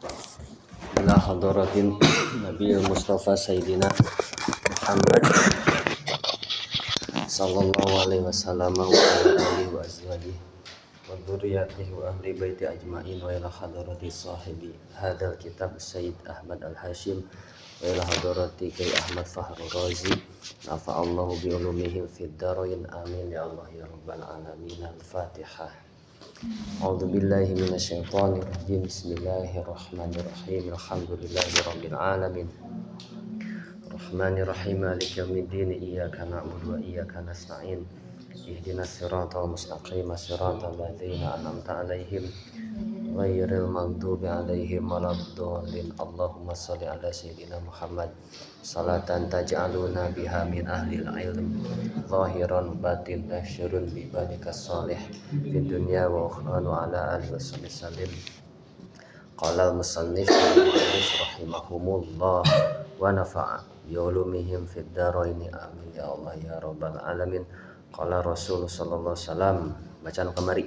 ila hadratin Nabiul Mustafa Sayyidina Muhammad sallallahu alaihi wasallam wa ala alihi wa azwajihi wa dzurriyyatihi wa ahli baiti ajmain wa ila hadrati sahibi hadzal kitab Sayyid Ahmad Al-Hashim wa ila hadrati Kyai Ahmad Fahrul Razi nafa'allahu bi ulumihim fid dharain amin ya Allah ya rabbal alamin. Al-Fatihah. A'udzu billahi minasyaitonir rajim. Bismillahirrahmanirrahim. Alhamdulillahirabbil alamin. Rahmanir rahim. Maliki yaumiddin. Iyyaka na'budu wa iyyaka nasta'in. Ihdinas siratal mustaqim. Siratal ladzina an'amta 'alaihim ghairil maghdubi 'alaihim waladdallin. Allahumma shalli 'ala sayyidina Muhammad salatan taj'aluna biha min ahlil ilm zahiran batin tasyurun bi badikas salih fid dunya wa ukhra wa ala alihi wasallam. Qala al-musannif rahimahumullah wa nafa'a bi ulumihim fid dharain amin ya Allah ya rabbal alamin. Qala Rasul sallallahu alaihi wasallam. Bacaan kemari.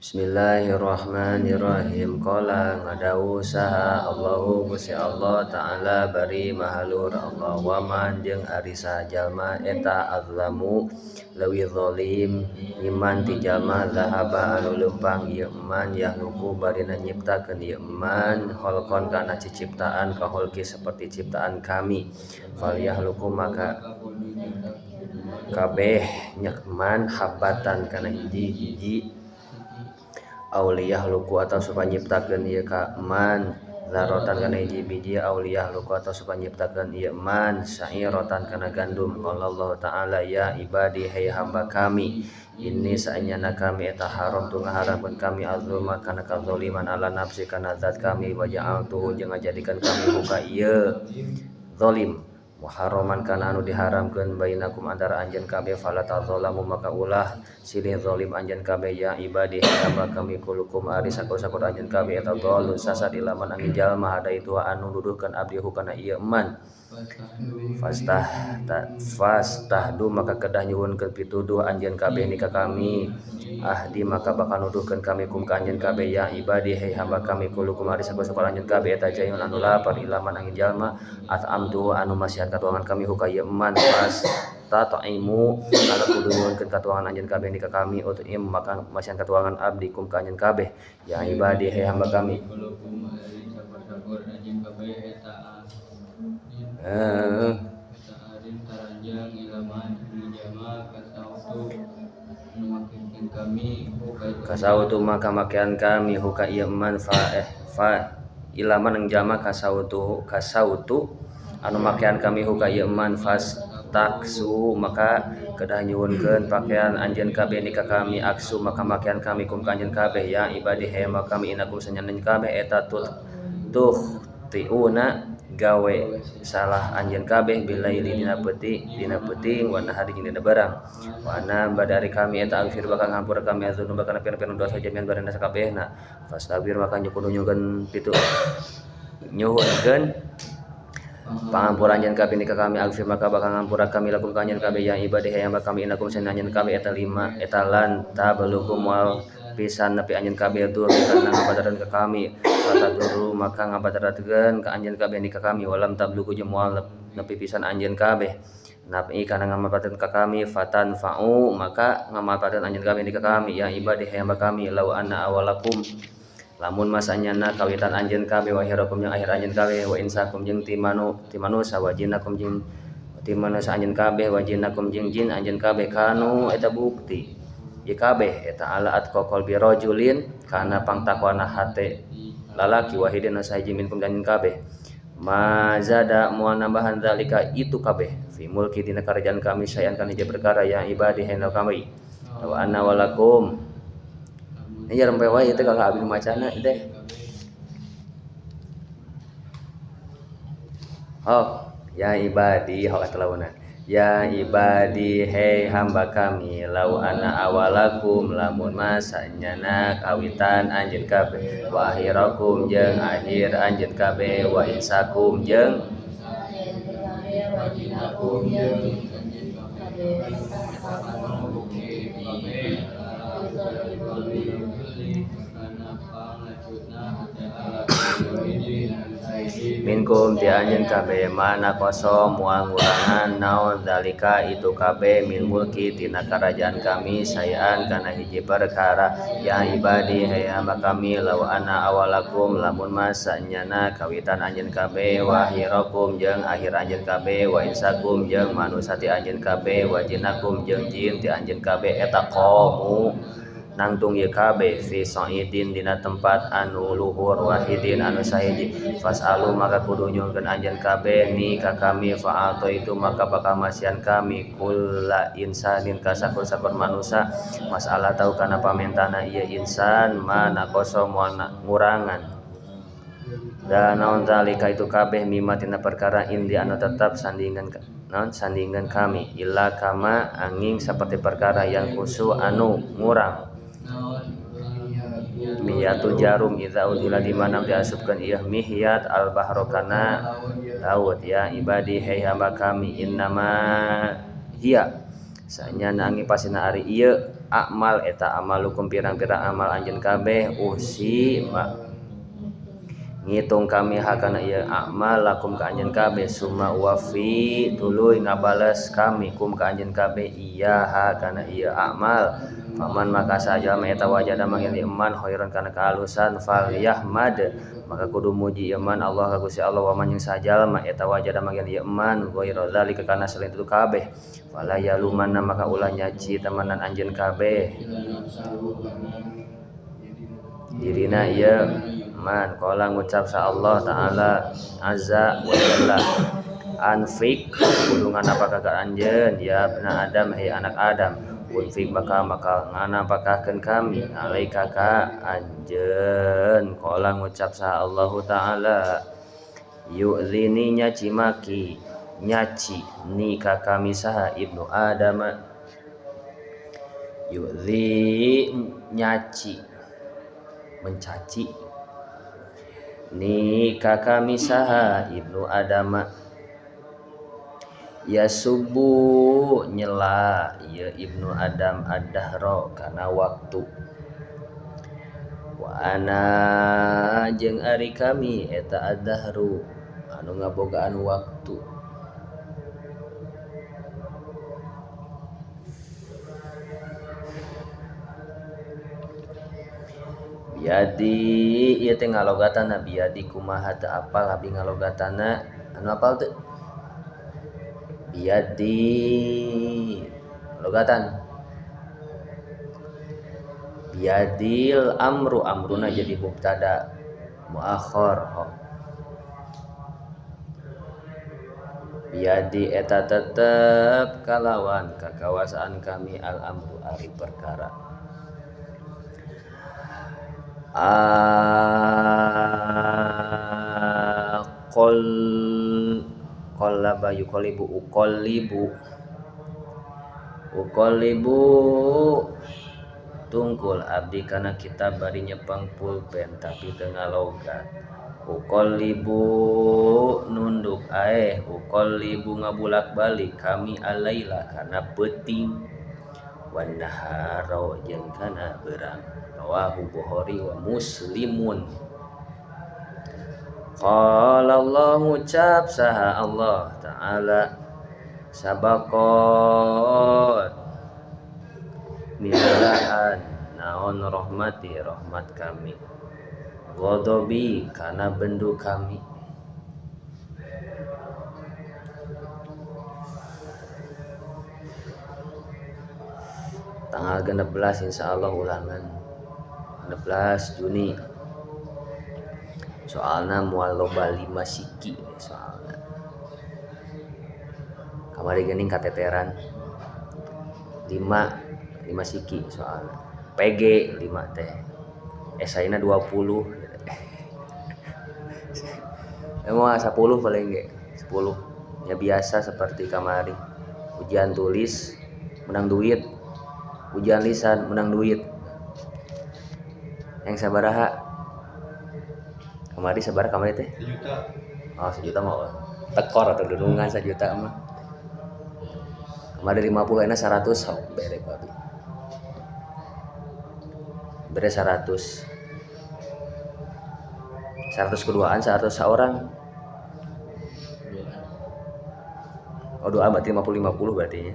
Bismillahirrahmanirrahim. Qala ngadawu saha Allahu Gusti Allah Ta'ala bari mahalur Allah wa man jeung ari sajalma eta azlamu leuwih zalim iman ti jalma zahaba anu leumpang ieu iman yahluku barina nyiptakeun ieu iman kholqon kana ciptaan kaholki seperti ciptaan kami fal yahluku maka kabeh nyekman habatan kana hiji-hiji auliyah luku atau supaya nyiptakeun ieu ka man zarotan kana hiji biji auliyah luku atau supaya nyiptakeun ieu man syairatan kana gandum. Qala Allah Ta'ala ya ibadi hai hamba kami ini saenyana kami eta haram tu ngaharamkeun kami azluma kana kadzaliman ala nafsi kana zat kami wa ja'altuhu jeung ngajadikeun kami buka ieu zalim muharraman kana anu diharamkeun bainakum antara anjeun kabeh fala tadzalamu maka ulah silih zalim anjeun kabeh ya ibadi hamba kami kulukum ari sakur-sakur anjeun kabeh eta dhalun sasad ilaman angin jalma ada itu anu nuduhkeun abdi hukana ieu eman fastahdu maka kedah nyuwunkeun pituduh anjeun kabeh ni ka kami ahdi maka bakal nuduhkeun kami kum ka anjeun kabeh ya ibadi hai hamba kami kulukum ari sakur-sakur anjeun kabeh eta jayun anu lapar ilaman angin jalma at'amtu anu masihan katuangan kami huka ieu eman pas tataimu ada kudu nyuwunkeun katuangan anjeun kabeh ni ka kami utim maka masihan katuangan abdi kum ka anjeun kabeh ya ibadi hai hamba kami kasautu maka makian kami huka ieu eman fa ilaman ang jama kasautu anu makian kami huka ieu eman fas taksu maka kedah nyuwunkeun pakaian anjeun kabeh ni ka kami aksu maka makian kami kum ka anjeun kabeh ya ibadi he maka kami inakum sanyaneun kabeh eta tuh tiuna gawe salah anjeun kabeh bilaili dina peuting wa nahari jeung dina barang wa ana badari kami eta alfir bakal ngampura kami azun bakal pira-pira dosa jamian barenda sakabehna fastabir maka nyukunyukeun pitu nyuhunkeun pangampuran anjeun kabeh ni ka kami alfir maka bakal ngampura kami lakum ka anjeun kabeh ya ibadi hayang kami inakum sanan anjeun kabeh eta lima eta lan tablukum wal pisan nepi anjeun kabeh tur kana ngabadaran ka kami kata dulu maka ngabadaratkeun ka anjeun kabeh ni ka kami walam tabluku jeung moal nepi pisan anjeun kabeh napi kana ngamapateun ka kami fatan fa'u maka ngamapateun anjeun kabeh ni ka kami ya ibadi hayang kami law anna awalakum lamun masanyana kawitan anjeun kabeh wa akhirakum jeung akhir anjeun kabeh wa insakum jeung timanu sawajinakum jeung timanu sa anjeun kabeh wa jinakum jeung jin anjeun kabeh kanu eta bukti ieu kabeh eta ala atqaqal bi rajulin kana pangtakwana hate lalaki wahidin sahiji minkum dan kabeh mazada moal nambahan zalika itu kabeh fi mulki dina karajaan kami sayan kana hiji perkara ya ibadi hendak kami wa anna walakum ieu rempe wae teh kalau abdi macana teh oh ya ibadi hok atlauna Ya ibadi hei hamba kami lau ana awalakum lamun masanyana kawitan anjeun kabeh wa akhirakum jeung akhir anjeun kabeh wa insakum jeung minkum ti anjeun kabeh mana kosong moal ngurangan naon zalika itu kabeh min mulki tina karajaan kami sayaan kana hiji perkara ya ibadi hei hamba kami law ana awalakum lamun masanyana kawitan anjeun kabeh wa akhirakum jeung akhir anjeun kabeh wa insakum jeung manusa ti anjeun kabeh wa jinnakum jeung jin ti anjeun kabeh eta qamu nangtung ieu kabeh fi sa'idin dina tempat anu luhur wahidin anu sahiji fasalu maka kudu nyuhkeun anjeun kabeh ni ka kami fa'ato itu maka bakal masian kami kulla insanin ka sakur-sakur manusia masalah tahu kana pamentana ieu insan mana kosong moal ngurangan dan naon zalika itu kabeh mimma tina perkara indi anu tetap sandingan kami illa kama angin seperti perkara yang kusu anu ngurang miyatu jarum idza udhila di mana diasupkeun ieu mihyat al bahro kana laut ya ibadi hei hamba kami innama hiya sanyana angin pasina ari ieu amal eta amalukum pirang-pirang amal anjeun kabeh usi ngitung kami hakana ieu amal lakum ka anjeun kabeh summa wafi tuluy ngabales kami kum ka anjeun kabeh iya hakana ieu amal paman maka saja eta wajada mangin iman khairan kana kahalusan fal yahmad maka kudu muji iman Allah ka Gusti Allah wa man yang sajal ma eta wajada mangin iman ghairu zalika kana selain itu kabeh fala yalumanna maka ulah nyaci temanan anjeun kabeh dirina ieu man qala ngucap sa Allah taala azza wa jalla anfik kudu nganapakah ka anjeun ya bna adam hei anak adam unfik maka nganapakahkeun kami alaika ka anjeun qala ngucap sa Allah taala yu'zini nyaci maki nyaci ni ka kami saha ibnu adam yu'zi nyaci mencaci ni ka kami saha ibnu adam ya subuh nyela ya ibnu adam ad-dahra kana waktu wa ana jeung ari kami eta ad-dahru anu ngabogaan waktu biadi ieu teh ngalogatana biadi kumaha teu apal abi ngalogatana anu apal teu biadi logatan biadil amru amruna jadi mubtada muakhar biadi eta tetep kalawan kakawasan kami al amru ari perkara qallaba yuqallibu tungkul abdi kana kita bari nyepang pulpen tapi teu ngalogat uqallibu nunduk uqallibu ngabulak-balik kami alaila kana peuting wan nahara jeung kana beurang rawahu Bukhari wa Muslimun. Qala Allah ngucap saha Allah Ta'ala sabaqat milaan naon rahmati rahmat kami ghadabi kana bendu kami tanggal 16 insyaallah ulangan 16 Juni soalna moal loba 5 siki soalna kamari geuning kateteran 5 siki soalna PG 5 teh esaina 20 emang 10 paling ge 10 ya biasa seperti kamari ujian tulis menang duit, ujian lisan menang duit. Yang sabaraha kemari sabaraha kamari teh 1 juta. Oh 1 juta mah tekor atau dunungan 1 juta mah kemari 50 enak 100 sok bere ku abi bere 100 keduaan 100 seorang. Oh doa berarti 50 berarti ya.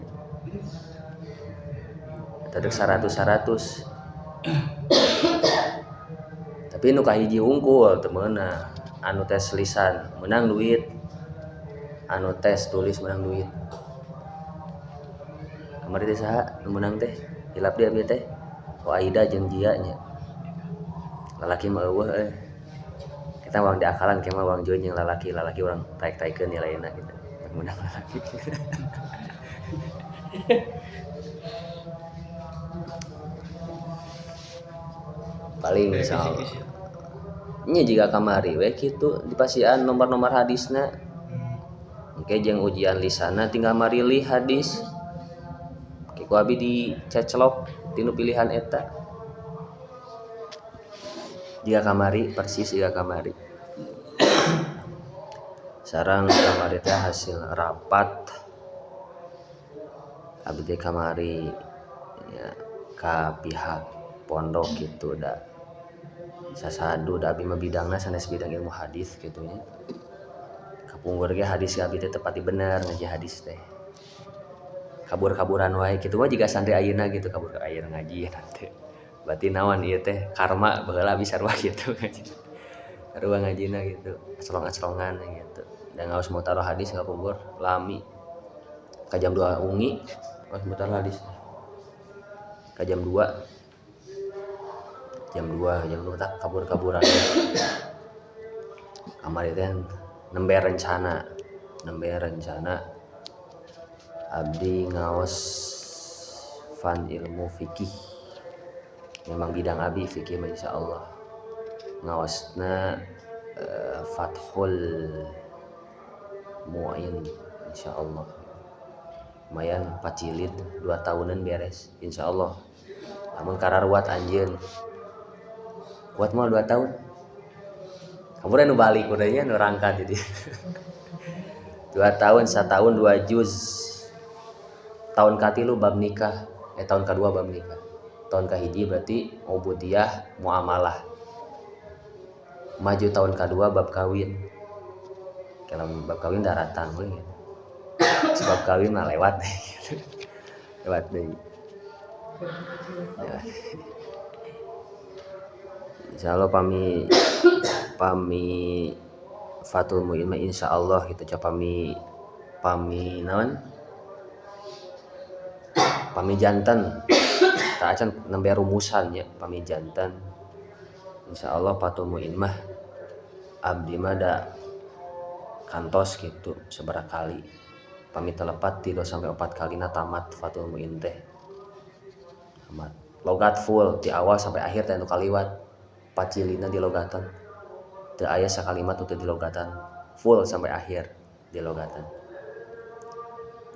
Tadi 100 tapi nu kahiji unggul temeuna anu tes lisan menang duit, anu tes tulis menang duit. Kamari teh saha nu menang teh hilap dia abi teh ku Aida jeung Jia nya lalaki mah eueuh kita wang diakalan kemah wang join yang lalaki orang taek-taekeun nilaina gitu menang lalaki. Paling insyaallah nya jika kamari we kitu dipasian nomor-nomor hadisna engke jeung ujian lisanna tinggal marilih hadis engke ku abi diceclok tinu pilihan eta jika kamari persis jika kamari sareng kamari teh hasil rapat abi teh kamari ya ka pihak pondok gitu da sasadu da abi mah bidangna sanes bidang ilmu hadis gitu nya kapungkur ge hadis abi teh tepati bener ngaji hadis teh kabur-kaburan wae kitu mah jiga santri ayeuna gitu kabur ka ayeuna ngaji nanti berarti naon ieu teh karma baheula bisa sarua gitu ngaji sarua ngajina gitu acelong-acelongan gitu dan ngaos mau taruh hadis kapungkur lami ka jam 2 ungi ngaos mau taruh hadis ka jam 2 jam 2 tak kabur-kaburan kamari teh nembe rencana abdi ngaos fan ilmu fikih memang bidang abi fikih mah insyaallah ngaosna Fathul Muin insyaallah lumayan 4 jilid 2 tahunan beres insyaallah lamun kararuat anjeun kuat mah 2 tahun kamu nu balik udahnya nu rangka jadi 2 tahun 1 tahun 2 juz tahun katilu bab nikah tahun kedua bab nikah tahun kahiji berarti ubudiyah muamalah maju tahun kedua bab kawin kalau bab kawin daratan we sebab kawin mah lewat lewat deui ya. Insyaallah pami Fathul Muin mah insyaallah gitu ca pami naon pami janten ta acan nembe rumusan nya pami janten insyaallah Fathul Muin mah abdi mah da kantos gitu sabaraha kali pami telepat 3 sampai 4 kalina tamat Fathul Muin teh tamat logat full di awal sampai akhir teh nu kaliwat pacilina di logatan teu aya sakalimat teu di logatan full sampai akhir di logatan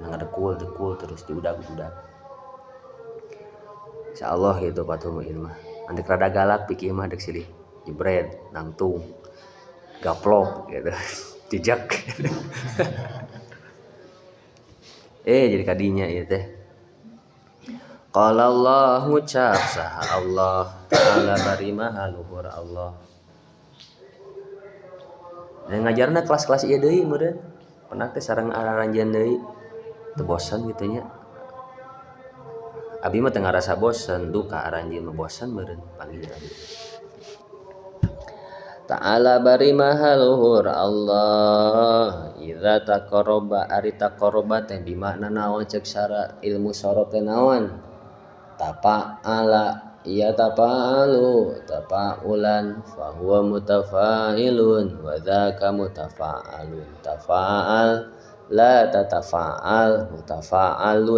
ngadekul terus diudag-udag insyaallah gitu Fathul Muin mah andek rada galak pikir mah dek silih jebret nangtung gaplok gitu jejak jadi kadinya ieu teh qala Allah ngucap saha Allah ta'ala bari maha luhur Allah dan ngajarna kelas-kelas ieu deui meureun pernah teh sareng araranjeun deui teu bosan gitu nya abi mah teu ngarasa bosan duka aranjeun mah bosan meureun panggilan ta'ala bari maha luhur Allah idza taqarraba ari taqarraba teh di makna naon ceuk syarat ilmu syarat teh naon tafa'ala ya tafa'alu tafa'ulan fa huwa mutafa'ilun wa dzaka mutafa'alun tafa'al la tatafa'al mutafa'al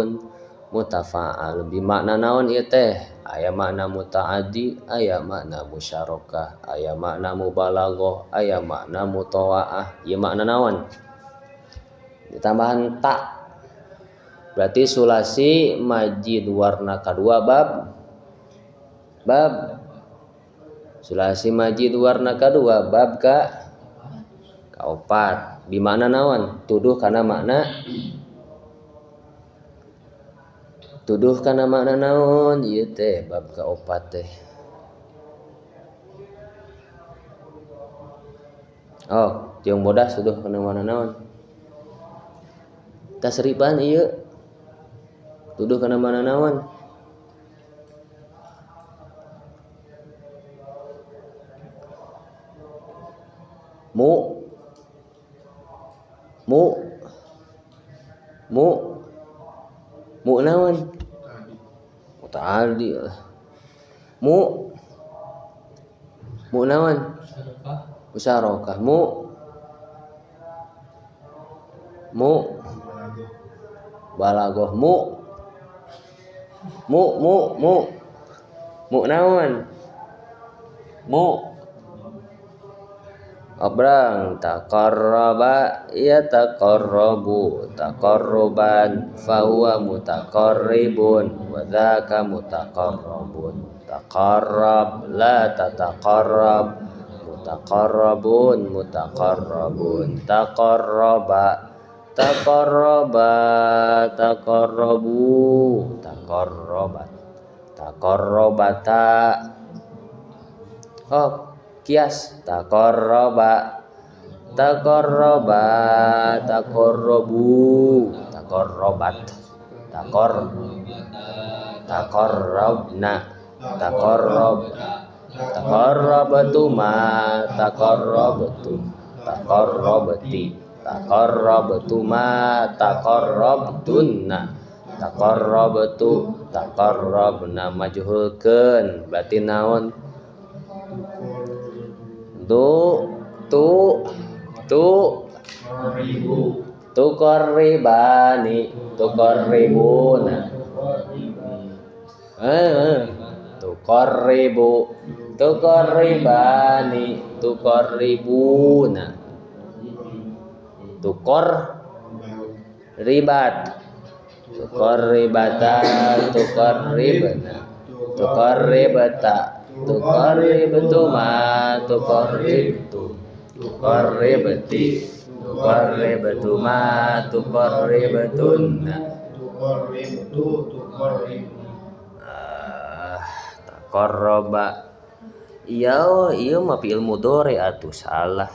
bi makna naon ieu teh aya makna muta'addi aya makna musyarakah aya makna mubalaghah aya makna mutawa'ah ieu makna naon ditambahan ta Berarti sulasi majid warna kedua bab sulasi majid warna kedua bab kaopat. Di mana naon? Tuduh kana makna naon? Ieu teh bab kaopat teh. Oh, jeung bodas tuduh kana makna naon? Tasrifan ieu tuduh kana makna naon? Mu naon? Muta'addi. Mu naon? Musyarakah. Mu balaghah. Mu naon? Obrang taqarraba yataqarrabu taqarruban fahuwa mutaqarribun wa dzaka mutaqarrabun. Taqarrab la tataqarrab mutaqarrabun taqarraba taqarrabu taqarrabata. Oh, kias taqarraba taqarrabu taqarrabat taqarrabna taqarrabatuma taqarrabtum taqarrabati taqarrabtuma taqarrabtunna taqarrabtu taqarrabna. Majhulkeun berarti naon? Tuqarribani tuqarribuna tuqarribani tuqarribuna tuqarribat tuqarribata tuqarribna tuqarribata tuqarribtuma tuqarribtum tuqarribti tuqarribtuma tuqarribtunna taqarraba. Iya mah fi'il mudhari atuh salah.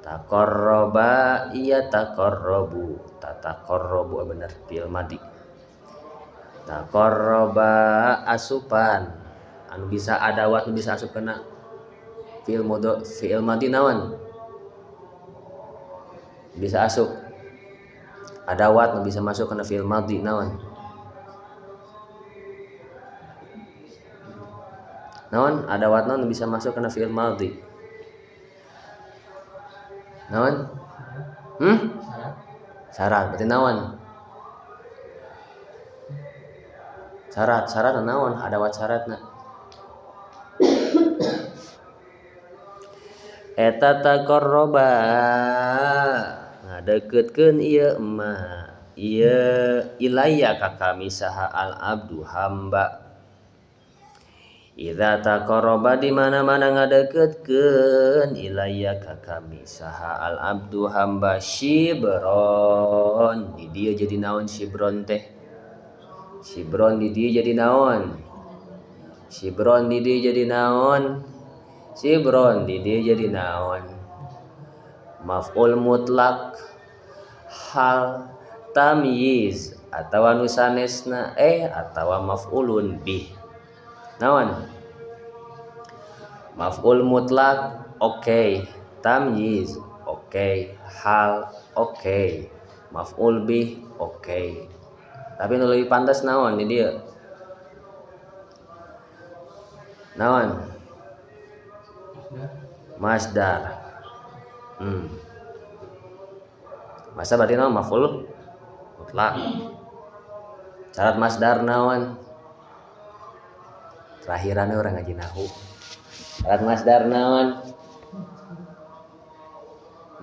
Taqarraba iya taqarrabu tataqarrabu bener fi'il madhi. Taqarraba asupan anu bisa adawat nu bisa asup kana fi'il madhi naon? Bisa asup adawat nu bisa masuk kana fi'il madhi naon? Naon adawatna nu bisa masuk kana fi'il madhi? Naon? Syarat berarti naon? Syarat naon? Adawat syaratna eta taqarraba ngadeukeutkeun ieu emak ieu ilayya ka kami saha al abdu hamba. Idza taqarraba di mana-mana ngadeukeutkeun ilayya ka kami saha al abdu hamba shibron di dieu jadi naon shibron teh? Shibron di dieu jadi naon? Shibron di dieu jadi naon? Shibron di dieu jadi naon? Maf'ul mutlak hal tamyiz atawa nu sanesna atawa maf'ulun bih. Naon? Maf'ul mutlak oke, tamyiz oke, hal oke, maf'ul bih oke. Tapi nu leuwih pantes naon di dieu? Naon? Masdar. Masa berarti naon maf'ul mutlak. Syarat masdar naon? Terakhirannya orang ngaji nahu. Syarat masdar naon?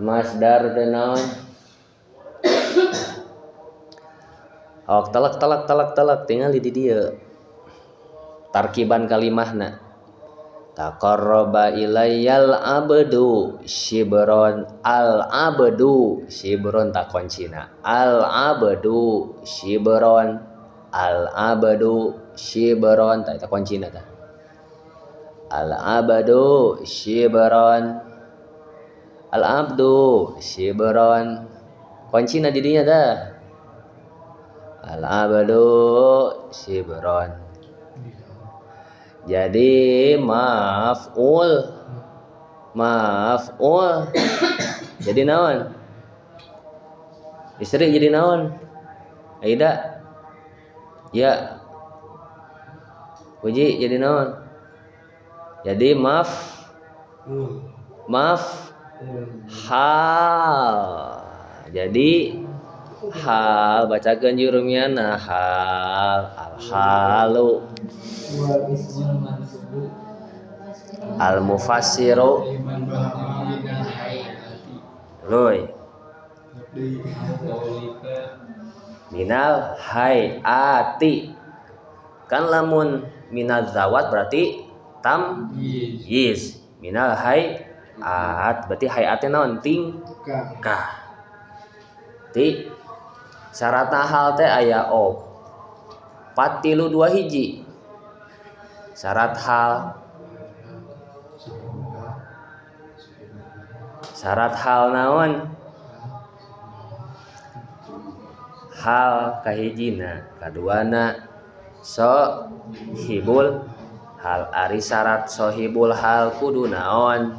Masdar teh naon? Awak telak tinggal di dieu tarkiban kalimahna taqarraba ilayyal abdu shibron al abdu shibron tak kuncina al abdu shibron tak kuncina tah al abdu shibron al abdu shibron kuncina didinya dah al abdu shibron. Jadi maf'ul jadi naon? Istri jadi naon? Aida ya Puji jadi naon? Jadi hal. Jadi hal bacakeun jurumiana hal al halu al mufassiru loy minal hayati kan lamun minal zawat berarti tamyiz minal hayat berarti hayatnya naon tingkah ti syaratna hal teh aya patilu 2 hiji syarat hal naon hal kahijina kaduana sohibul hal ari syarat sohibul hal kudu naon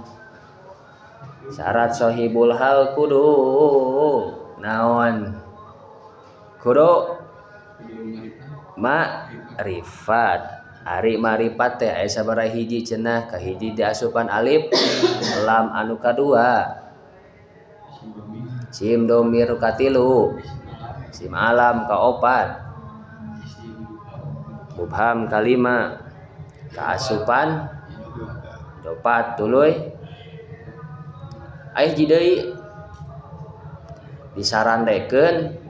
syarat sohibul hal kudu naon kudu ma'rifat ari marifat teh aya sabaraha hiji cenah kahiji diasupan alif lam anu kadua sim domir katilu sim alam kaopat mubham kalima kaasupan dopat tuluy aya hiji deui disarandekeun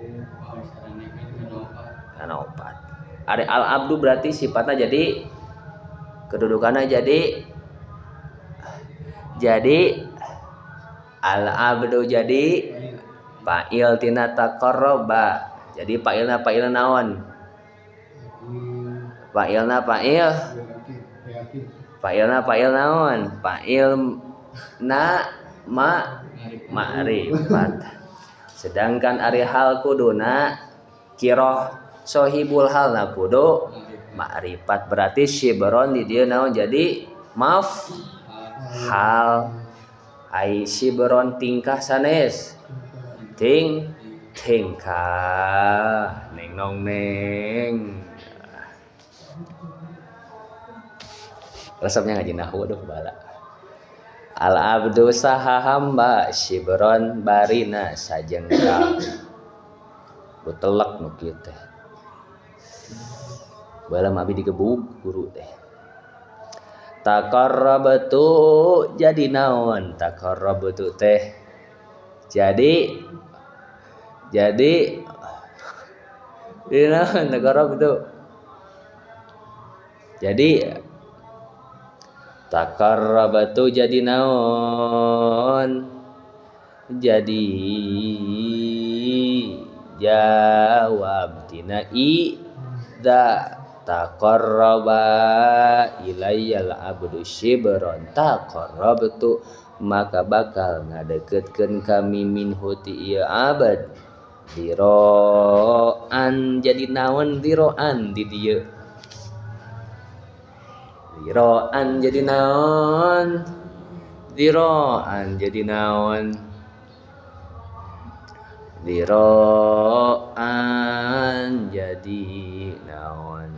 kana opat ari al abdu berarti sifatna jadi kedudukanna jadi al abdu jadi fa'il tina taqarraba jadi fa'ilna naon fa'ilna naon fa'ilna ma'rifat sedangkan ari hal kuduna kiroh sohibul halna kudu ma'rifat berarti shibron di dieu naon jadi hal ai shibron tingkah sanes tingkah neng nong neng resepnya ngaji nahwu aduh bala al abdu saha hamba shibron barina sajengkal butelek nu kieu teh balam abi digebug guru teh taqarrabtu jadi naon taqarrabtu teh jadi naon taqarrabtu jadi taqarrabtu jadi naon jadi jawab tina idza taqarraba ilayyal abdu shibron taqarrabtu maka bakal ngadeketkeun kami minhu ti ieu abad diroan jadi naon diroan di dieu diroan jadi naon diroan jadi naon diroan jadi naon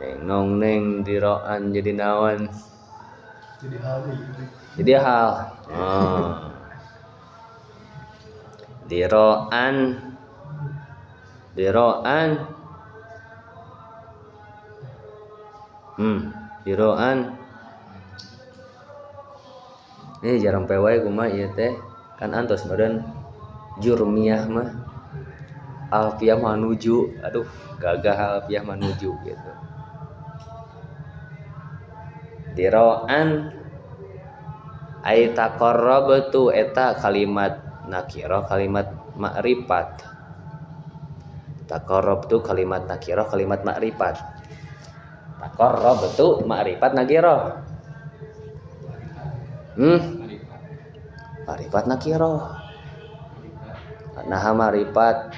neng nong neng diroan jadi naon jadi hal diroan diroan ini jarang pewai kumaha ieu teh kan antos meureun jurmiyah mah alfiah manuju, aduh gagah alfiah manuju gitu. Diroan ai taqarrabtu eta kalimat nakirah kalimat ma'rifat. Taqarrabtu kalimat nakirah kalimat ma'rifat. Taqarrabtu ma'rifat nakirah. Ma'rifat nakirah. Nah ma'rifat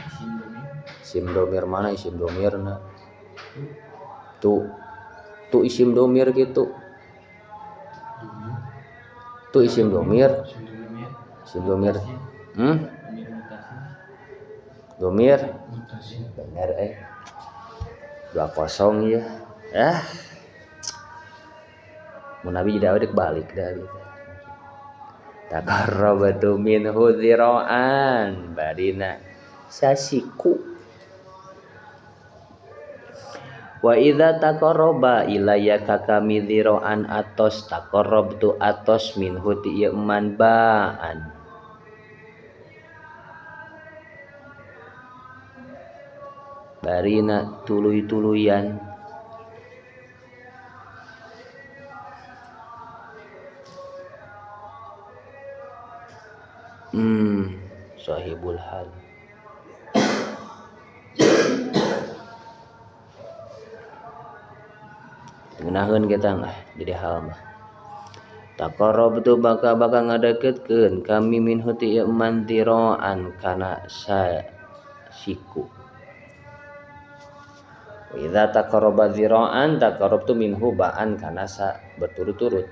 isim domir mana isim domirna? Tu isim domir gitu. Tu isim domir. Isim domir. Domir. Bener 20 ya. Mun nabi jadi awet balik dah gitu. Taqarrabatu minhu dzira'an badina sasiku. Wa idza taqarraba ilayya kakami dzira'an atos taqarrabtu atos minhu ti man ba'an. Barina tuluy-tuluyan sahibul hal. Ngeunaheun kita jadi hal mah. Taqarrabtu baka ngadeketkeun kami minhu ti man diraan kana siku. Wa idza taqarraba dzira'an taqarrabtu minhu ba'an kana sa berturut-turut.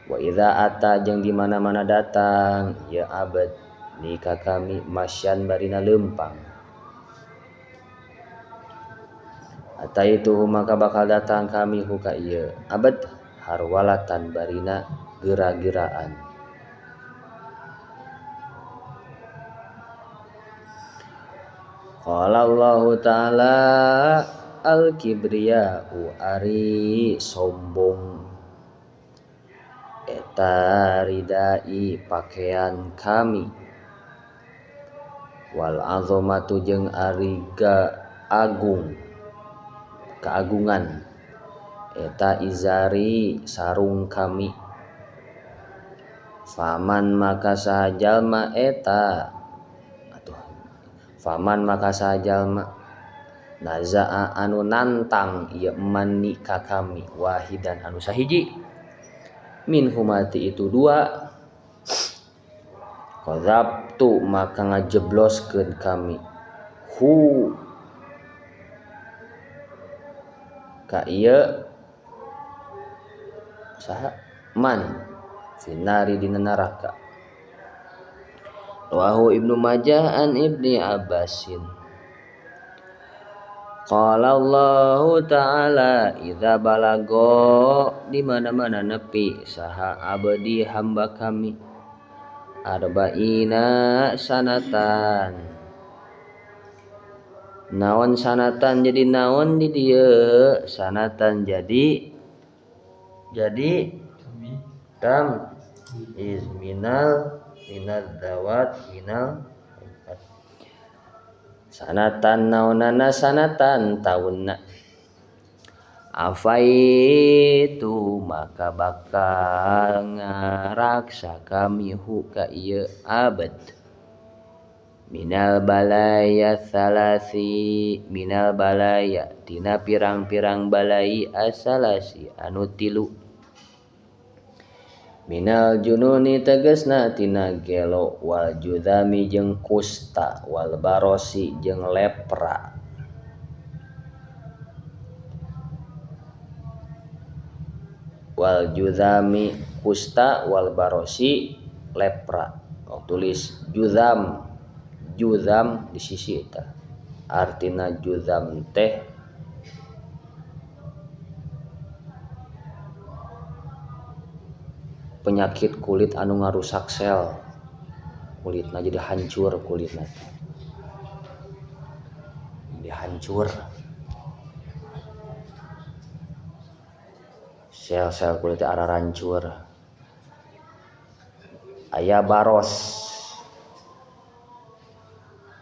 Wa idza ata jeung di mana-mana datang ya abad nikah kami masyan barina leumpang. Ata itu maka bakal datang kami huka ieu abad harwalatan barina geura-geuraan. Qala Allah Ta'ala al-kibriya'u ari sombong eta ridai pakaian kami wal azamatu jeung ari keagungan eta izari sarung kami. Faman maka sajalma naza'a anu nantang ieu man nikah kami wahidan anu sahiji min humati itu dua qadzabtu maka ngajebloskeun kami hu ka ieu saha man finari dina neraka. Rawahu Ibnu Majah an Ibni Abbasin. Qala Allah Ta'ala idza balago di mana-mana nepi saha abdi hamba kami arba'ina sanatan. Naon sanatan jadi naon di dieu sanatan jadi tam is minal dawat minal sanatan naonana sanatan taunna afaitu maka bakal ngaraksa kami huka ieu abad minal balaya tina pirang-pirang balai asalasi anu tilu minal jununi tegasna tina gelo wal judami jeung kusta wal barosi jeung lepra. Wal judami kusta wal barosi lepra. Tulis judam di sisi eta. Artina judam teh penyakit kulit anu ngarusak sel kulitna jadi hancur kulitna jadi hancur sel-sel kulitnya arah rancur. Aya baros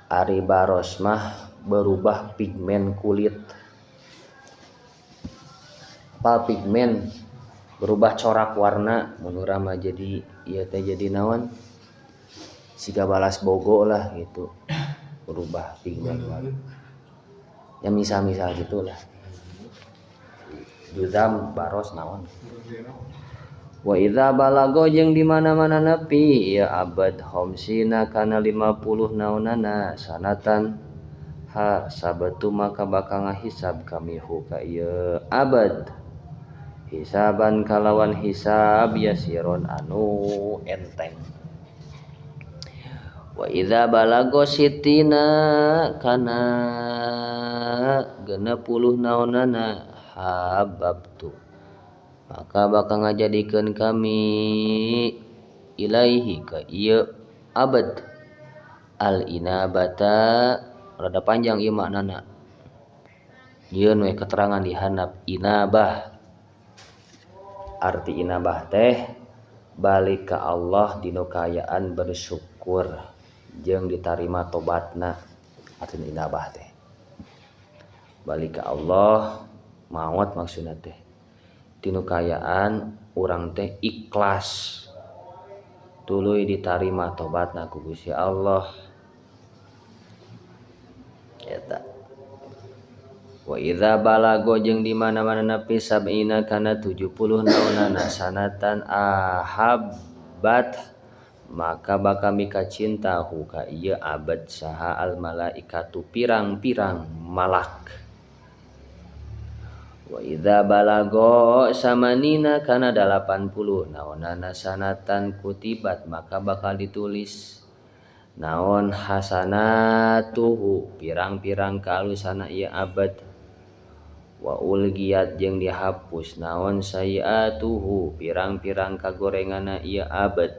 Ari baros mah berubah pigmen kulit. Apa pigmen? Berubah corak warna. Mun urang mah jadi ieu teh jadi naon? Siga balas bogo lah gitu. Berubah pigmen warna. Ya misal-misal gitulah. Juzam baros naon? Wa idza balago jeung di mana-mana nepi ya abad homsina kana 50 naonana sanatan ha sabatu maka bakal ngahisab kami hu ka ieu abad hisaban kalawan hisab yasiron anu enteng. Wa idza balago sitina kana 60 naonana hababtu maka bakal ngajadikeun kami ilaihi ka ieu abad al inabata rada panjang ieu maknana. Ieu we keterangan di handap inabah. Arti inabah teh balik ka Allah dinu kaayaan bersyukur jeung ditarima tobatna. Arti inabah teh balik ka Allah maot maksudna teh dinu kaayaan urang teh ikhlas tuluy ditarima tobatna ku Gusti Allah eta. Wa idza balago jeung di mana-mana nepi sab'ina kana 70 naunana sanatan ahabbat maka bakal mika cinta hu ka ieu abad saha al malaikatu pirang-pirang malak. Wa idza balago samanina kana 80 naonana sanatan kutibat maka bakal ditulis naon hasanatuhu pirang-pirang kaalusana ieu abad wa ulgiyat jeung dihapus naon sayiatuhu pirang-pirang kagorengana ieu abad.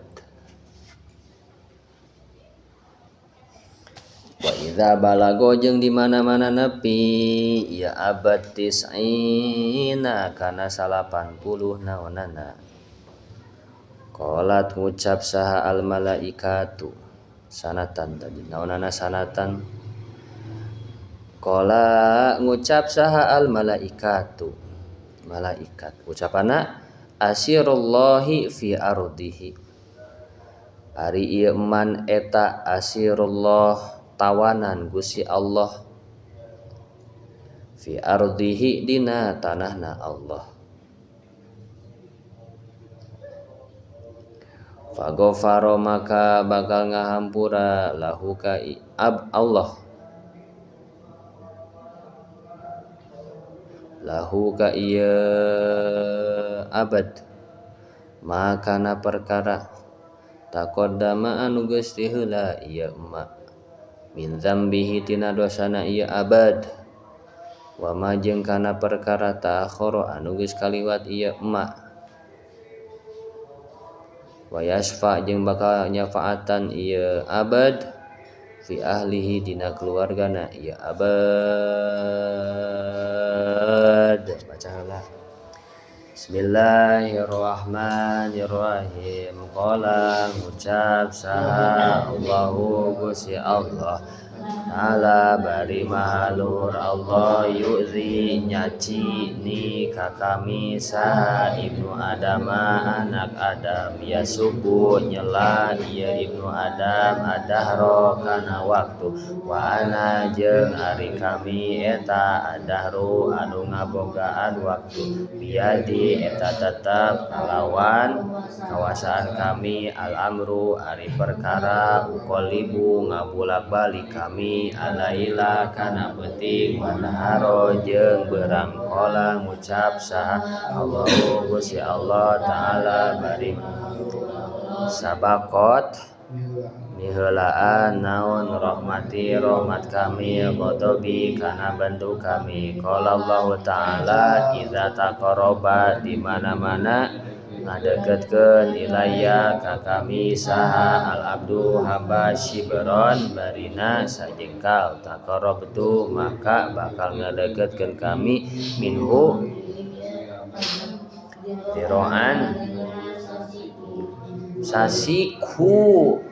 Wa idza balago jeung di mana-mana nepi ya abad tis'ina kana 80 naonana qalat ngucap saha al malaikatu sanatan tadi naonana sanatan qala ngucap saha al malaikatu malaikat ucapanna asirullahi fi ardihi ari ieu man eta asirullah tawanan Gusti Allah fi ardihi dina tanahna Allah. Faghfaro maka bakal ngahampura lahu ka Allah lahu ka ieu abad maka na perkara taqaddama anu geus ti heula ieu emak min dzambihi tina dosana ieu abad wa ma jeung kana perkara ta'akhara anu geus kaliwat ieu emak wa yasfa jeung bakal nyafaatan ieu abad fi ahlihi dina keluargana ieu abad. Baca heula Bismillahirrahmanirrahim. Qala ngucap saha Allahu Gusti Allah Ta'ala bari mahalur Allah yu'zi nyaci ni ka kami saha ibnu Adama anak Adam yasubu nyela ieu ibnu Adam adahro kana waktu wa ana jeung ari kami eta adahru anu ngabogaan waktu biadi eta tetep kalawan kawasaan kami al-amru ari perkara uqalibu ngabulak-balik kami alaila kana peuting wa naharo jeung beurang qala ngucap saha Allahu Gusti Allah Ta'ala bari sabaqat niheulaan naon rahmati rahmat kami ghadabi kana bantu kami qala Allah Ta'ala idza taqarraba di mana-mana ngadeketkeun ilayya ka kami saha al abdu hamba shibron barina sajengkal taqarrabtu maka bakal ngadeketkeun kami minhu diroan sasiku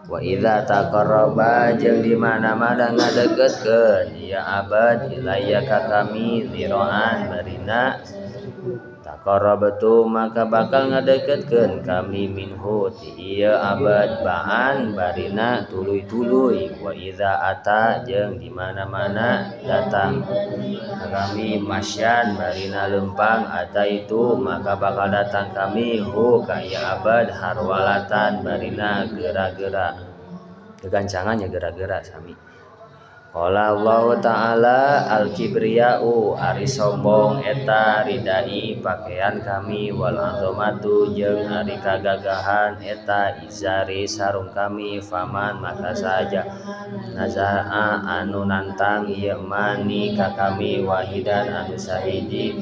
Wa idza taqarraba jeung di mana-mana ngadegkeutkeun ya abad ilayya ka kami ziraan barina taqarrabtu maka bakal ngadegkeutkeun kami minhu ti ieu abad ba'an barina tuluy-tuluy. Wa idza ata jeung di mana-mana datang ka kami masyan barina lempang ataitu maka bakal datang kami hu ka ieu abad harwalatan barina geura-geura kegancangan ya geura-geura sami. Qala Allah Ta'ala al-kibriya'u ari sombong eta ridai pakaian kami wal azamatu jeung ari kagagahan eta izari sarung kami faman maka saja nazaa anu nantang ieu mani ka kami wahidan anu sahiji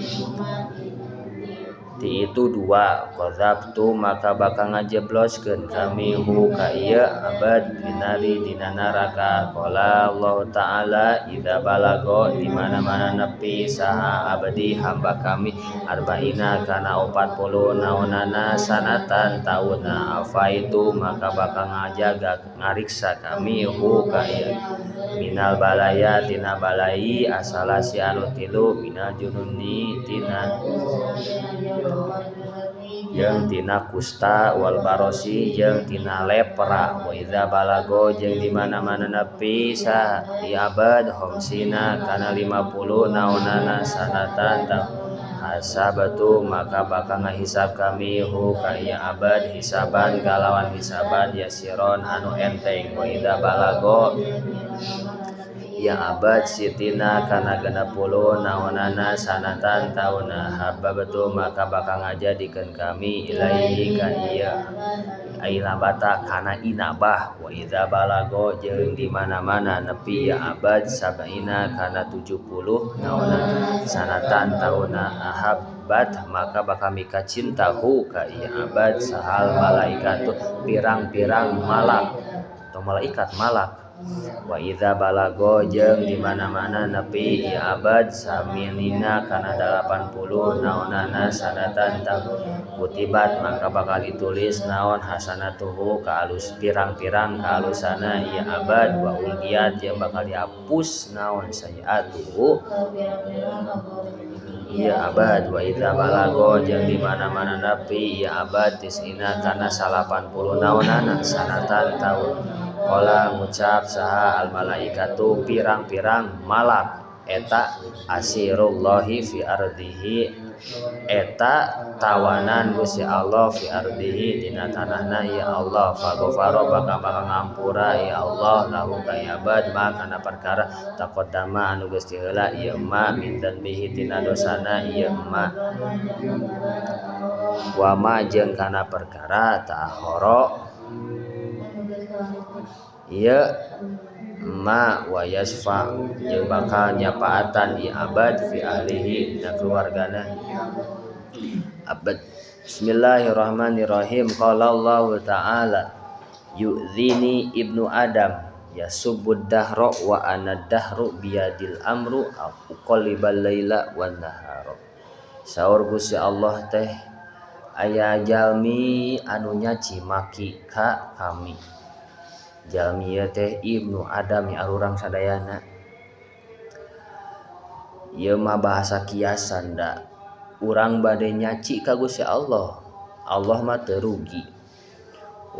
ti itu dua qadzabtu maka bakal ngajebloskeun kami hu ka ieu abad dinari dina neraka. Qala Allah Ta'ala idza balago di mana-mana nepi saha abadi hamba kami arba'ina kana 40 naonana sanatan tauna afaitu maka bakal ngajaga ngariksa kami hu ka ieu minal balaya tina balai asalasi anu tilu minal jununi tina jeung tina kusta wal barosi jeung tina lepra. Wa idza balago jeung di mana-mana nepi sa di abad homsina kana 50 naonana sanatan hasabatu maka bakal ngahisab kami hu ka ieu abad hisaban kalawan hisaban yasiron anu enteng. Wa idza balago ya abad sitina kana 60 naonana sanatan tauna hababatu maka bakal ngajadikeun kami ilaihi ka ieu ailabata kana inabah. Wa idza balago jeung di mana-mana nepi ya abad sabaina kana 70 naonana sanatan tauna ahabbat maka bakal mika cinta hu ka ieu abad sahal malaikatu pirang-pirang malak atau malaikat malak. Wa idza balago jeung di mana-mana nepi ya abad saminina kana 80 naonana sanatan kutibat maka bakal ditulis naon hasanatuhu ka alus pirang-pirang kaalusana ya abad wa ulgiyat yang bakal dihapus naon sayiatuhu ya abad. Wa idza balago jeung di mana-mana nepi ya abad tisina kana 80 naonana sanatan taun. Qala ngucap saha al malaikatu pirang-pirang malak eta asirullahi fi ardihi eta tawanan Gusti Allah fi ardihi dina tanahna ya Allah faghfara bakal ngampura ya Allah lahu ka abad ma kana perkara taqaddama anu geus heula ieu ma min dzanbihi tina dosana ieu ma wa ma jeung kana perkara tahara ieu ma wa yasfa jeung bakal nyapaatan ieu abad fi ahlihi dina keluargana abad. Bismillahirrahmanirrahim. Qala Allah Ta'ala yu'zini ibnu adam yasubbud dahra wa ana dahru biyadil amru uqallibal laila wan nahara. Saur Gusti Allah teh aya jalmi anu nyaci maki ka kami. Jalmi ieu teh ibnu adam ya arurang sadayana. Ieu mah bahasa kiasan da urang bade nyaci ka Gusti Allah. Allah mah teu rugi.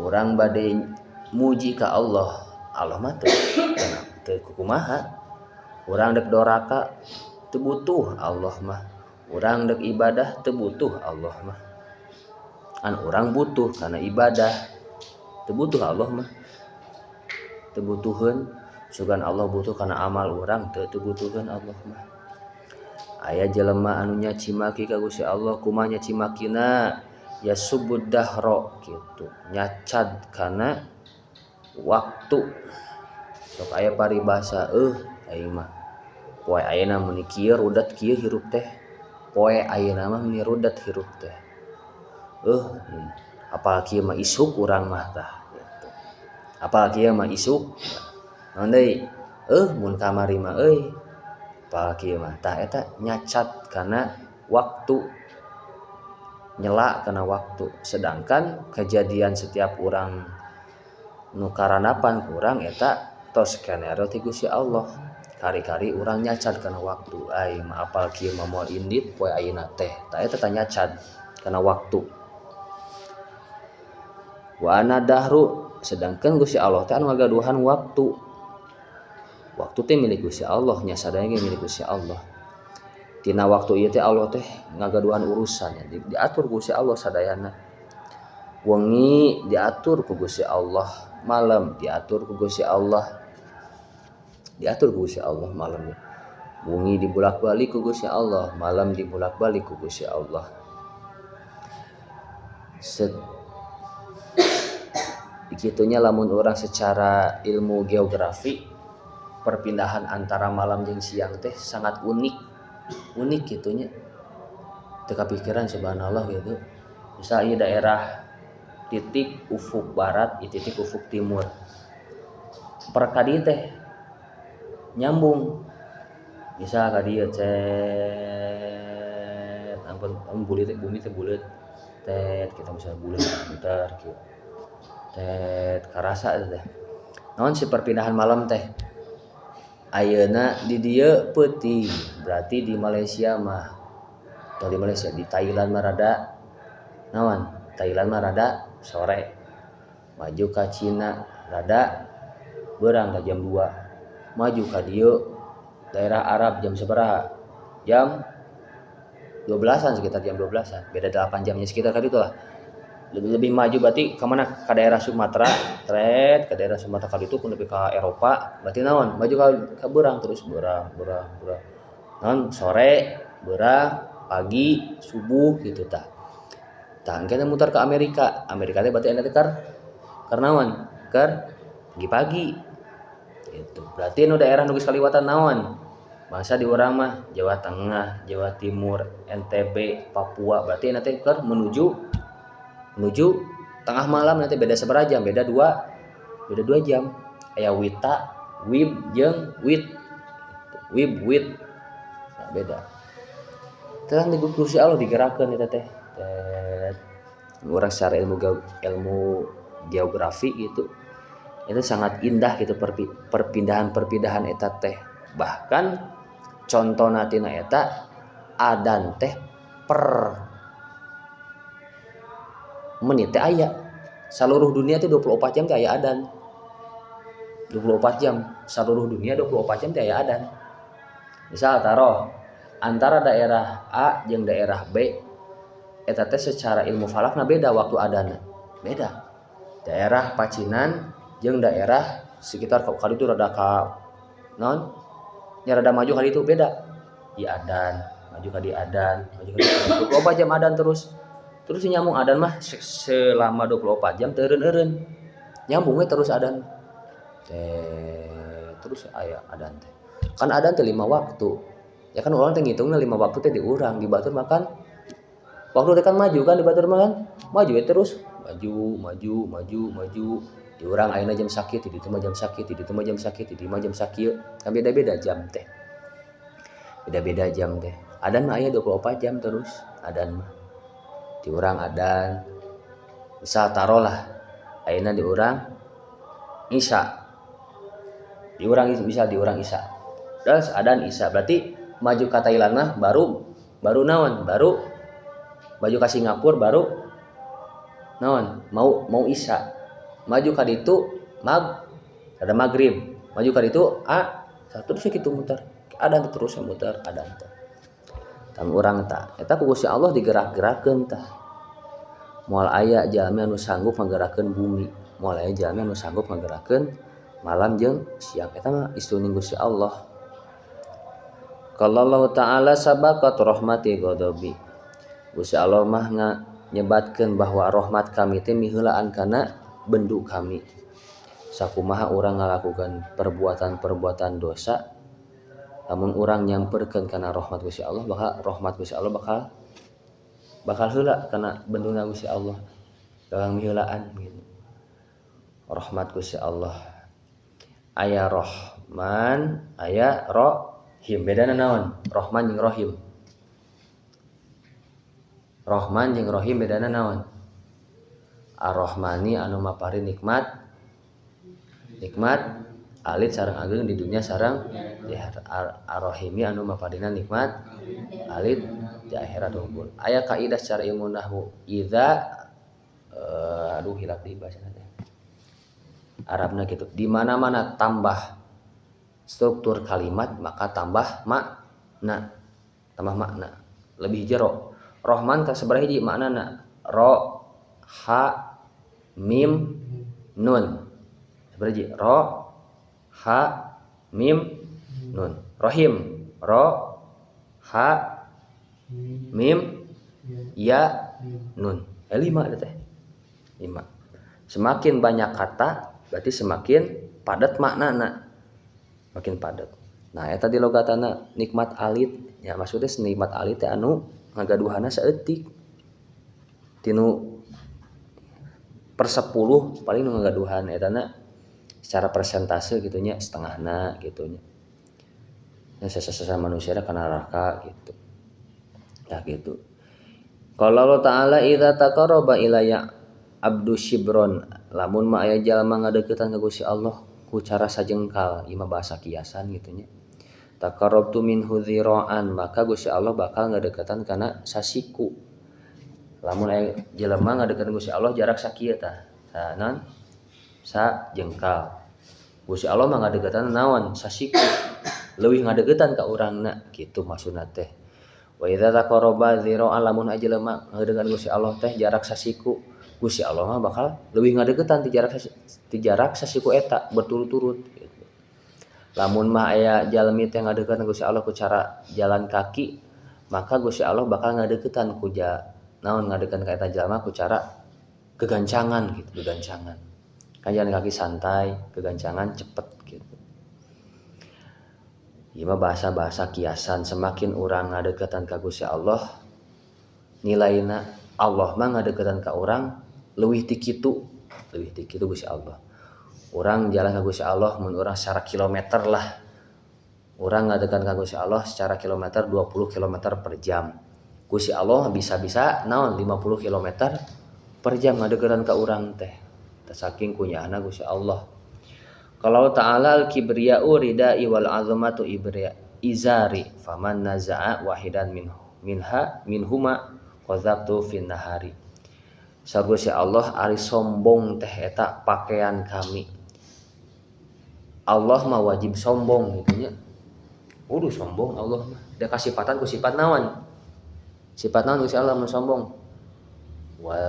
Urang bade muji ka Allah. Allah mah teu kumaha. Urang dek doraka teu butuh Allah mah. Urang dek ibadah teu butuh Allah mah. An urang butuh kana ibadah. Teu butuh Allah mah. Teu butuheun sugan Allah butuh kana amal urang teu butuheun Allah mah. Aya jelema anu nyaci maki ka Gusti Allah kumaha nyaci makina ya subbud dahra kitu nyacad kana waktu. Sok aya paribasa aing mah poe ayeuna mun kieu rudat kieu hirup teh poe ayeuna mah mun rudat hirup teh apal kieu mah isuk urang mah tah gitu. Apal kieu mah isuk naon deui mun kamari mah apal kieu mah tah eta nyacat kana waktu nyela kana waktu. Sedangkan kejadian setiap orang nu karanapan kurang eta tos skenario ti Gusti Allah. Kari-kari urang nyacan kana waktu ai maapal kieu mah moal indit poe ayeuna teh ta eta teh nyacan kana waktu. Wa ana dahru sedangkan Gusti Allah teh anu ngagaduhan waktu. Waktu teh milik Gusti Allah nya sadaya ge milik Gusti Allah. Tina waktu ieu teh Allah teh ngagaduhan urusannya diatur Gusti Allah sadayana. Wengi diatur ku Gusti Allah, malam diatur ku Gusti Allah. Diatur ku Gusti Allah malamnya. Wengi dibulak-balik ku Gusti Allah, malam dibulak-balik ku Gusti Allah. Dikitunya lamun orang secara ilmu geografi perpindahan antara malam jeung siang teh sangat unik gitunya. Teu kapikiran subhanallah gitu. Misal ieu daerah titik ufuk barat, titik ufuk timur. Perkadi teh nyambung. Misal ka dieu cet ampun bumi teh buleut. Tet kita misalnya buleut bentar kieu. Tet karasa teh. Naon si perpindahan malam teh? Ayeuna di dieu peuting, berarti di Malaysia mah. Atau di Malaysia, di Thailand mah rada naon? Thailand mah rada sore. Maju ka Cina rada beurang jam 2. Maju ka dieu daerah Arab jam sabaraha? Jam 12-an sekitar jam 12-an. Beda 8 jamnya sekitar ka ditu lah. Lebih maju berarti ke mana? Ke daerah Sumatera, ke daerah Sumatera ka ditu pun lebih ke Eropa. Berarti naon? Maju ka beurang terus beurang. Naon sore, beurang, pagi, subuh gitu tah. Tah engke muter ke Amerika. Amerika teh berarti anda teh karena naon? Pagi-pagi. Gitu. Berarti nu daerah nu geus kaliwatan naon? Bangsa di urang mah Jawa Tengah, Jawa Timur, NTB, Papua. Berarti anda teh menuju tengah malam nanti beda sabaraha jam? Beda 2 jam. Aya wita, wib jeung wit. Wit. Nah, beda. Terang di Gusti Allah digerakeun eta teh. Orang secara ilmu geografi gitu. Itu sangat indah gitu perpindahan eta teh. Bahkan contohna tina eta adan teh per menit teh aya. Seluruh dunia teh 24 jam teh aya adan. 24 jam. Seluruh dunia 24 jam teh aya adan. Misal taruh antara daerah A jeung daerah B eta teh secara ilmu falakna beda waktu adanna. Beda. Daerah Pacinan jeung daerah sekitar kali itu rada ka naon? Nya rada maju kali itu beda. Di adan, maju ka di adan, maju ka di adan. 24 jam adan terus. Terus nyambung adan mah selama 24 jam teu eureun-eureun. Nyambung we terus adan. Terus aya adan teh. Kan adan teh 5 waktu. Ya kan orang teh ngitungna 5 waktu teh diurang, di batur makan. Waktu teh kan maju kan di batur mah kan. Maju we terus, maju. Diurang ayeuna jam sakit, di ditu mah jam sakit, di ditu mah jam sakit, di ditu mah jam sakieu. Kan beda-beda jam teh. Beda-beda jam teh. Adan mah aya 24 jam terus adan mah. Diurang adan. Misal tarolah ayeuna diurang Isya. Diurang Isya. Terus adan Isya. Berarti maju ka Thailand mah baru naon? Baru maju ka Singapura baru naon? Mau Isya. Maju ka ditu ada maghrib. Maju ka ditu satu terus kitu muter. Adan terus muter adan teh. Tam urang tah eta ku Gusti Allah digerak-gerakeun tah. Moal aya jalmi anu sanggup nggerakkeun bumi, moal aya jalmi anu sanggup nggerakkeun malam jeung siang. Eta mah istuning Gusti Allah. Qallallahu ta'ala sabaqat rahmati ghadabi. Gusti Allah mah nyebatkeun bahwa rahmat kami teh miheulaan kana bendu kami. Sakumaha urang ngalakukeun perbuatan-perbuatan dosa, lamun urang nyamperkeun kana rahmat Gusti Allah, bakal heula kana benduna Gusti Allah. Gagang miheulaan gitu. Rahmat Gusti Allah. Aya Rahman, aya Rahim. Bedana naon? Rahman jeung Rahim. Rahman jeung Rahim bedana naon? Ar-Rahmani anu mapari nikmat nikmat alit sareng ageng di dunia sareng di ar-rahimi anu mapadina nikmat alit di akhirat unggul. Aya kaidah secara ilmu nahwu idza hilap di bahasana teh. Arabna gitu. Di mana-mana tambah struktur kalimat maka tambah makna. Tambah makna. Lebih jero. Rahman ka sabaraha hiji maknana? Ra, ha, mim, nun. Sabaraha hiji? Ra, ha, mim, nun. Rahim. Ra, ha, mim, ya, nun. 5 teh. 5. Semakin banyak kata berarti semakin padat maknana. Makin padat. Nah, eta di logatana nikmat alit, ya maksudnya nikmat alit teh anu ngagaduhanna saeutik. Tinu per 10 paling nu ngagaduhan etana secara persentase gitu nya setengahna gitu nya. Ya sesa-sesa manusia kana neraka gitu. Ya gitu. Qala Allah Ta'ala idza taqarraba ilayya abdu shibron lamun ma aya jalma ngadeuketan ka Gusti Allah ku cara sajengkal ieu mah bahasa kiasan gitu nya. Taqarrabtu minhu dzira'an maka Gusti Allah bakal ngadeuketan kana sasiku. Lamun aya jelema ngadeuketan Gusti Allah jarak sakieu tah. Sanan sajengkal. Gusti Allah mah ngadeuketan naon sasiku. Leuwih ngadeuketan ka urangna kitu maksudna teh. Wa idza taqarraba dzira'an lamun aya jelema ngadeuketan Gusti Allah teh jarak sasiku. Gusti Allah mah bakal leuwih ngadeuketan ti jarak sasiku eta berturut-turut gitu. Lamun mah aya jalmi teh ngadeuketan Gusti Allah ku cara jalan kaki, maka Gusti Allah bakal ngadeuketan ku naon ngadeuketan ka eta jalma ku cara kegancangan gitu, kegancangan. Kan jalan kaki santai, kegancangan cepet gitu. Ieu mah bahasa-bahasa kiasan semakin urang ngadeuketan ka Gusti Allah nilaina Allah mah ngadeuketan ka urang leuwih ti kitu Gusti Allah. Urang jalan ka Gusti Allah mun urang secara kilometer lah. Urang ngadeuketan ka Gusti Allah secara kilometer 20 km per jam. Gusti Allah bisa-bisa naon 50 km per jam ngadeuketan ka urang teh. Saking kunyahanna Gusti Allah. Kalau ta'ala al-kibriya'u ridai wal 'azamatu izari faman naza'a wahidan minhuma qadzabtu fin nahari. Sagusti Allah ari sombong teh eta pakaian kami. Allah mah wajib sombong gitu nya. Kudu sombong Allah mah. Da kasifatan ku sifat naon? Sifat naon Gusti Allah mun sombong? Wa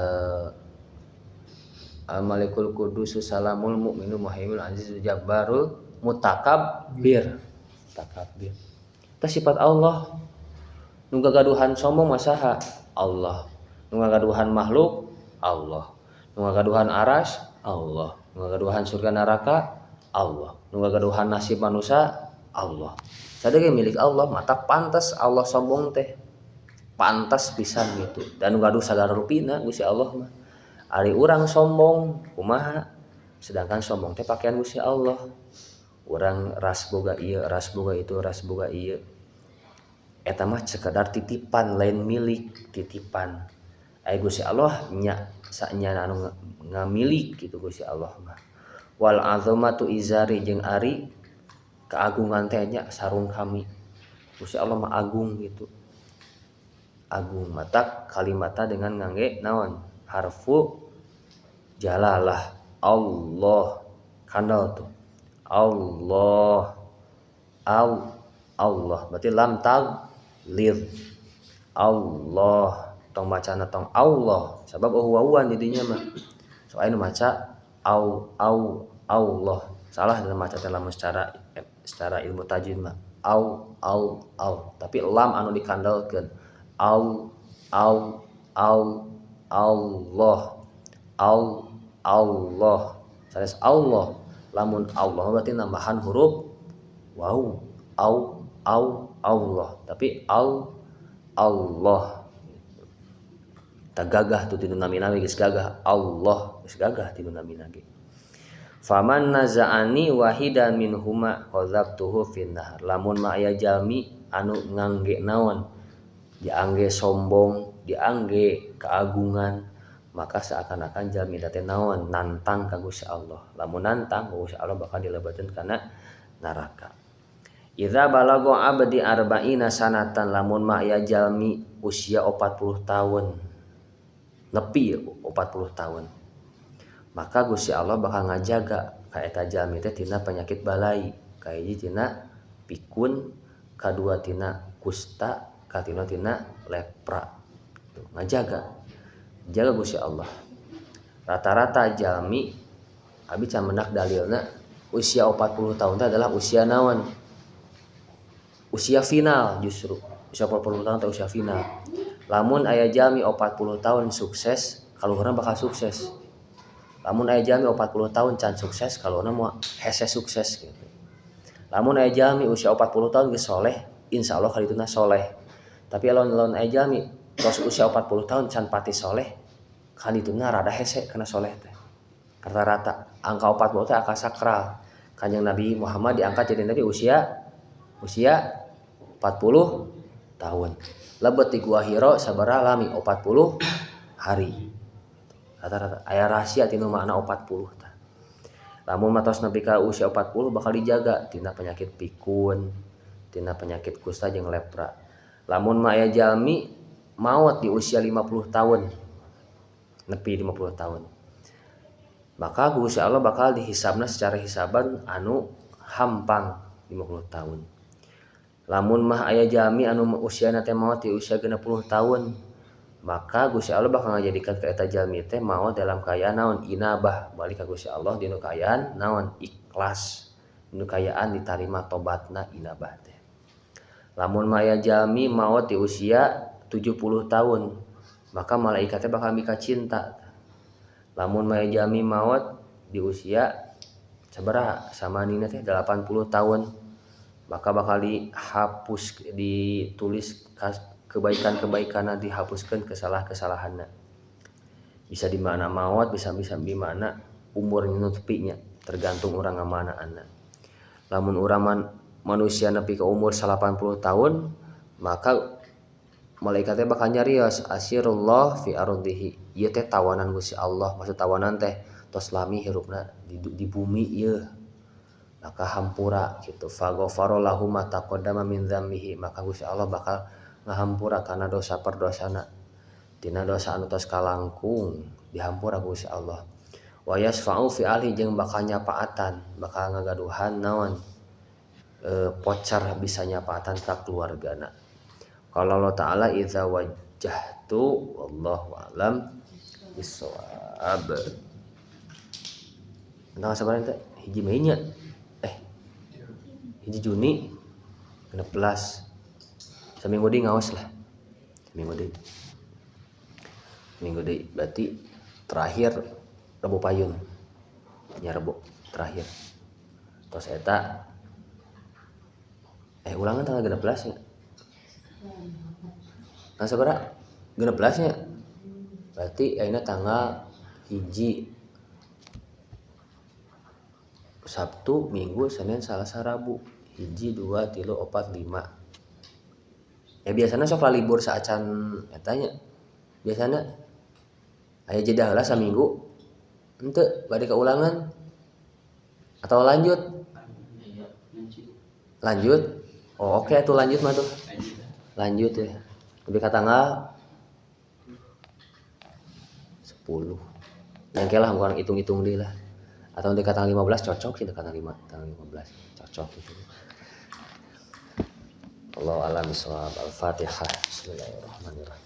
al-malikul qudus salamul mu'minul muhaiminul azizul jabbarul mutakabbir. Takabbir. Tah sifat Allah. Nu gagaduhan sombong mah saha? Allah. Nu gagaduhan makhluk Allah. Nu ngagaduhan aras Allah. Nu ngagaduhan surga neraka Allah. Nu ngagaduhan nasib manusia Allah. Sadege milik Allah, mata pantas Allah sombong teh. Pantas pisan gitu. Dan nu gaduh sagala rupina Gusti Allah mah. Ari urang sombong kumaha? Sedangkan sombong teh pakaian Gusti Allah. Urang ras boga ieu, ras boga itu, ras boga ieu. Eta mah sekedar titipan lain milik, titipan. Ai Gusti Allah nya sanya anu ngamilik gitu Gusti Allah mah. Wal azamatu izari jeung ari keagungan teh nya sarung kami. Gusti Allah mah agung gitu. Agung mata kalimata dengan ngangge naon? Harfu jalalah. Allah kandal tuh. Allah Allah berarti lam taglid. Allah tong macana tong Allah sabab wawan didinya mah so anu maca Allah salah dalam maca teh lamun secara ilmu tajwid mah au tapi lam anu dikandalkeun Allah sanes Allah lamun Allah berarti nambahan huruf waw Allah tapi Allah tagagah tu tinu namina geus gagah Allah geus gagah tinu namina ge. Faman naza'ani wahidan minhuma qadzabtuhu finnahar. Lamun ma aya jalmi anu ngangge naon? Diangge sombong, diangge keagungan, maka seakan-akan jalmi teh naon nantang ka Gusti Allah. Lamun nantang Gusti Allah bakal dilebetkeun kana neraka. Idza balagha abdi arba'ina sanatan, lamun mah aya jalmi usia 40 tahun nepi 40 tahun, maka Gusti Allah bakal ngajaga ka eta jalmi teh tina penyakit balai, kahiji tina pikun, kadua tina kusta, katilu tina lepra. Ngajaga jaga Gusti Allah. Rata-rata jalmi abi can mendak dalilna usia 40 tahun itu adalah usia naon? Usia final justru. Usia 40 tahun itu usia final. Lamun aya jalmi 40 tahun sukses, kaluhurna bakal sukses. Lamun aya jalmi 40 tahun can sukses, kaluhurna moal hese sukses gitu. Lamun aya jalmi usia 40 tahun geus soleh, insyaallah kalituna soleh. Tapi lamun aya jalmi tos usia 40 tahun can pati soleh, kalituna rada hese kana soleh teh. Rata-rata angka 40 teh angka sakral. Kanjeng Nabi Muhammad diangkat jadi nabi usia 40 tahun. Lebet di Gua Hiro sabaraha lami 40 hari. Rata-rata aya rahasia tina makna 40 tah. Lamun matos nepi ka usia 40 bakal dijaga tina penyakit pikun, tina penyakit kusta jeung lepra. Lamun mah aya jalmi maot di usia 50 tahun. Nepi 50 tahun. Maka Gusti Allah bakal dihisabna secara hisaban anu hampang 50 tahun. Lamun mah aya jalmi anu usiana teh maot di usia 60 tahun, maka Gusti Allah bakal ngajadikeun ka eta jalmi teh maot dalam kaayaan naon? Inabah, balik ka Gusti Allah dinu kaayaan naon? Ikhlas. Dinu kaayaan ditarima tobatna inabah teh. Lamun mah aya jalmi maot di usia 70 tahun, maka malaikat teh bakal mika cinta. Lamun mah aya jalmi maot di usia sabaraha? Samanina teh 80 tahun, maka bakal dihapus, ditulis kebaikan-kebaikanna, dihapuskeun kesalahan-kesalahanna. Bisa di mana maot, bisa di mana umur nutupinya, tergantung urang ngamanaanna. Lamun urang manusia nepi ka umur 80 tahun, maka malaikatnya bakal nyarios asirullah fi ardihi. Ieu teh tawanan Gusti Allah, maksud tawanan teh tos lami hirupna di bumi ieu. Maka hampura gitu. Faghfara lahu ma taqaddama min dzambihi, maka Gusti Allah bakal ngahampura kana dosa perdosana. Tina dosa anu tos kalangkung dihampura Gusti Allah. Wa yasfa'u fi ahli, jeung bakal nyapaatan, bakal ngagaduhan naon? Pocar bisa nyapaatan ka keluargana. Qala Allah Ta'ala idza wajjahtu wallahu a'lam bissawab. Tanggal sabaraha teh? Hiji Mei nya. Hiji Juni 16. Saminggu deui ngaos lah. Minggu deui berarti terakhir Rebo Payun. Nya Rebo terakhir. Tos eta ulangan tanggal 16 nya. Nah sabaraha? 16 nya. Berarti ayeuna tanggal hiji Sabtu, Minggu, Senin, Salasa, Rabu. Hiji, 2, 3, 4, 5. Ya biasanya sok libur saacan eta nya. Biasana aya jeda heula saminggu. Henteu bade ka ulangan. Atau lanjut? Lanjut. Oh oke atuh lanjut mah tuh. Lanjut ya. Lebih ka tanggal 10. Yang kelah ngurang hitung-hitung deui lah. Atau dekat tanggal 15 cocok sih, dekat tanggal 15 cocok gitu. Allahu a'lam bishawab. Al-Fatihah. Bismillahirrahmanirrahim.